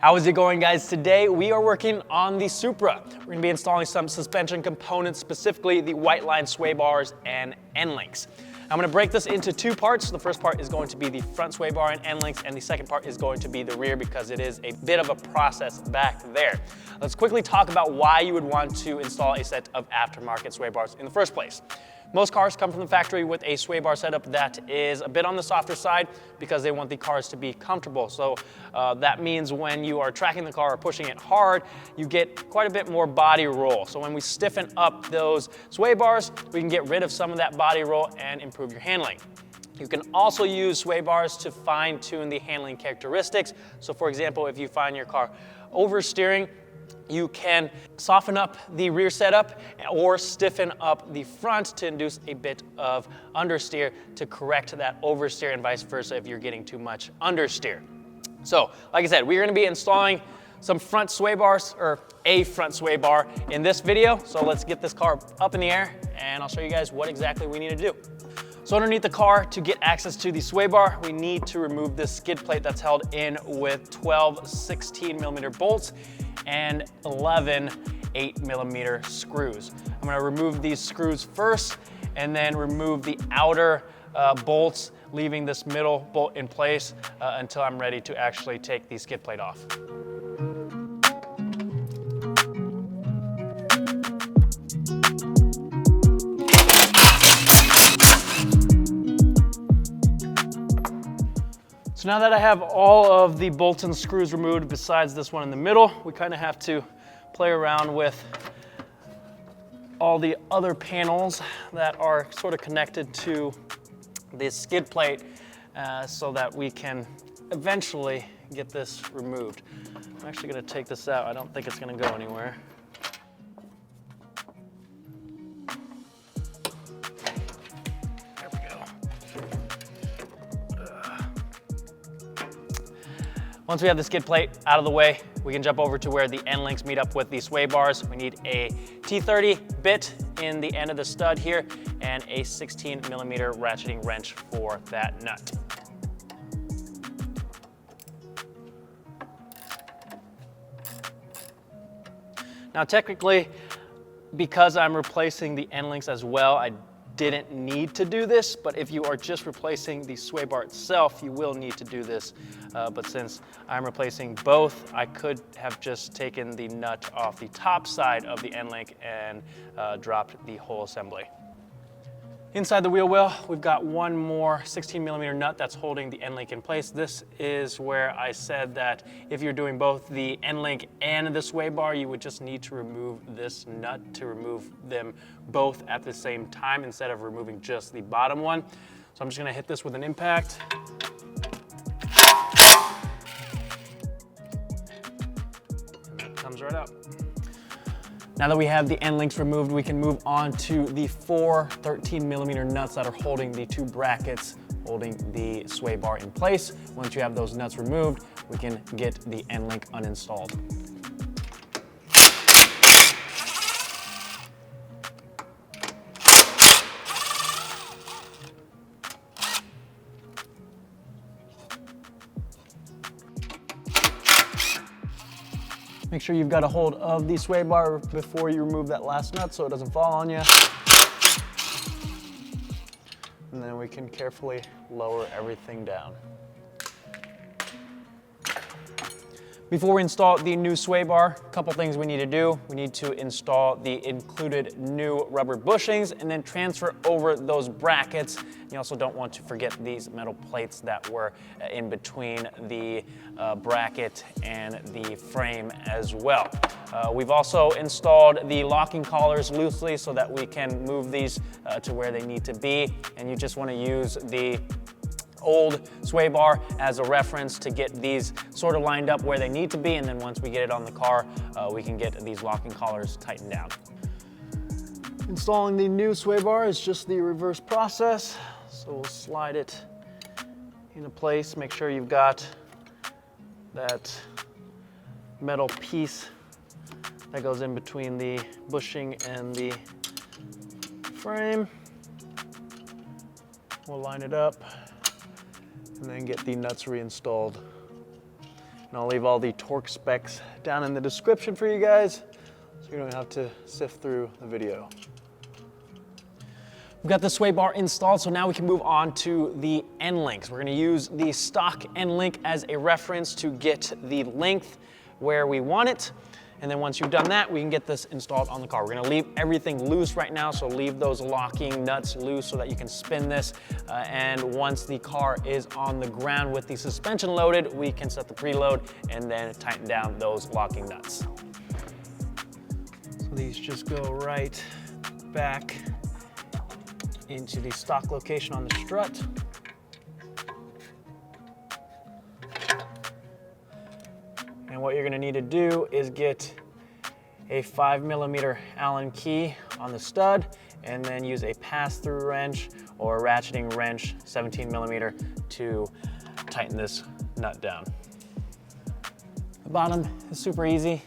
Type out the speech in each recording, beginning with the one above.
How is it going, guys? Today we are working on the Supra. We're going to be installing some suspension components, specifically the white line sway bars and end links. I'm going to break this into two parts. The first part is going to be the front sway bar and end links, and the second part is going to be the rear because it is a bit of a process back there. Let's quickly talk about why you would want to install a set of aftermarket sway bars in the first place. Most cars come from the factory with a sway bar setup that is a bit on the softer side because they want the cars to be comfortable. So that means when you are tracking the car or pushing it hard, you get quite a bit more body roll. So when we stiffen up those sway bars, we can get rid of some of that body roll and improve your handling. You can also use sway bars to fine-tune the handling characteristics. So for example, if you find your car oversteering, you can soften up the rear setup or stiffen up the front to induce a bit of understeer to correct that oversteer, and vice versa if you're getting too much understeer. So, like I said, we're gonna be installing some front sway bars, or a front sway bar in this video. So let's get this car up in the air and I'll show you guys what exactly we need to do. So underneath the car, to get access to the sway bar, we need to remove this skid plate that's held in with 12 16mm bolts and 11 8mm screws. I'm gonna remove these screws first and then remove the outer bolts, leaving this middle bolt in place until I'm ready to actually take the skid plate off. So now that I have all of the bolts and screws removed besides this one in the middle, we kind of have to play around with all the other panels that are sort of connected to this skid plate so that we can eventually get this removed. I'm actually going to take this out. I don't think it's going to go anywhere. Once we have the skid plate out of the way, we can jump over to where the end links meet up with the sway bars. We need a T30 bit in the end of the stud here and a 16mm ratcheting wrench for that nut. Now technically, because I'm replacing the end links as well, I didn't need to do this, but if you are just replacing the sway bar itself, you will need to do this. But since I'm replacing both, I could have just taken the nut off the top side of the end link and dropped the whole assembly. Inside the wheel well, we've got one more 16mm nut that's holding the end link in place. This is where I said that if you're doing both the end link and the sway bar, you would just need to remove this nut to remove them both at the same time instead of removing just the bottom one. So I'm just gonna hit this with an impact. And that comes right out. Now that we have the end links removed, we can move on to the four 13mm nuts that are holding the two brackets holding the sway bar in place. Once you have those nuts removed, we can get the end link uninstalled. Make sure you've got a hold of the sway bar before you remove that last nut so it doesn't fall on you. And then we can carefully lower everything down. Before we install the new sway bar, a couple things we need to do. We need to install the included new rubber bushings and then transfer over those brackets. You also don't want to forget these metal plates that were in between the bracket and the frame as well. We've also installed the locking collars loosely so that we can move these to where they need to be. And you just want to use the old sway bar as a reference to get these sort of lined up where they need to be, and then once we get it on the car, we can get these locking collars tightened down. Installing the new sway bar is just the reverse process, so we'll slide it into place. Make sure you've got that metal piece that goes in between the bushing and the frame. We'll line it up and then get the nuts reinstalled. And I'll leave all the torque specs down in the description for you guys, so you don't have to sift through the video. We've got the sway bar installed, so now we can move on to the end links. We're gonna use the stock end link as a reference to get the length where we want it. And then once you've done that, we can get this installed on the car. We're gonna leave everything loose right now, so leave those locking nuts loose so that you can spin this. And once the car is on the ground with the suspension loaded, we can set the preload and then tighten down those locking nuts. So these just go right back into the stock location on the strut. And what you're gonna need to do is get a 5mm Allen key on the stud and then use a pass-through wrench or a ratcheting wrench, 17mm, to tighten this nut down. The bottom is super easy.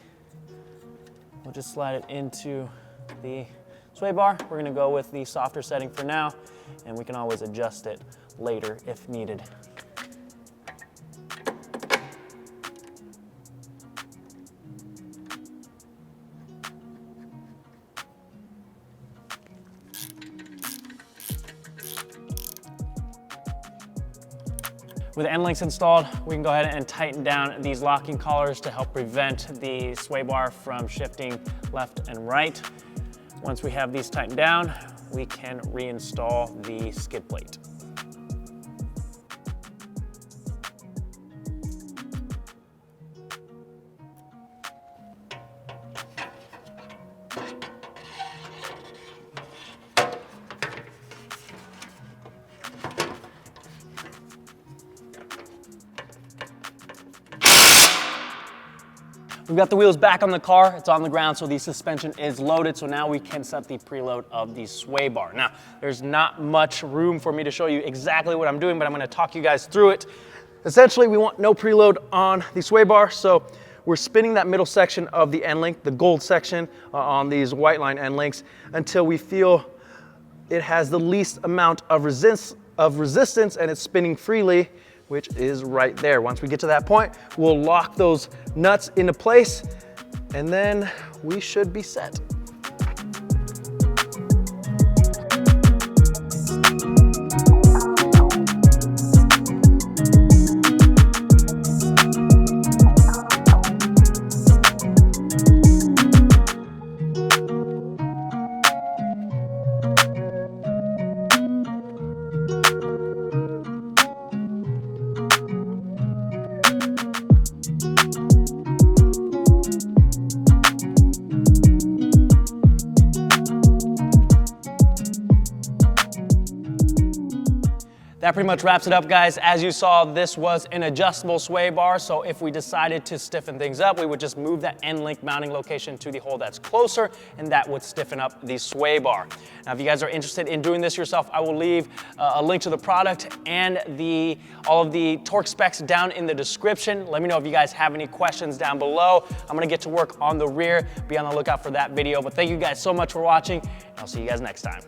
We'll just slide it into the sway bar. We're gonna go with the softer setting for now, and we can always adjust it later if needed. With the end links installed, we can go ahead and tighten down these locking collars to help prevent the sway bar from shifting left and right. Once we have these tightened down, we can reinstall the skid plate. We've got the wheels back on the car, it's on the ground, so the suspension is loaded, so now we can set the preload of the sway bar. Now, there's not much room for me to show you exactly what I'm doing, but I'm gonna talk you guys through it. Essentially, we want no preload on the sway bar, so we're spinning that middle section of the end link, the gold section on these white line end links, until we feel it has the least amount of resistance and it's spinning freely, which is right there. Once we get to that point, we'll lock those nuts into place and then we should be set. That pretty much wraps it up, guys. As you saw, this was an adjustable sway bar, so if we decided to stiffen things up, we would just move that end link mounting location to the hole that's closer, and that would stiffen up the sway bar. Now, if you guys are interested in doing this yourself, I will leave a link to the product and all of the torque specs down in the description. Let me know if you guys have any questions down below. I'm gonna get to work on the rear. Be on the lookout for that video, but thank you guys so much for watching, and I'll see you guys next time.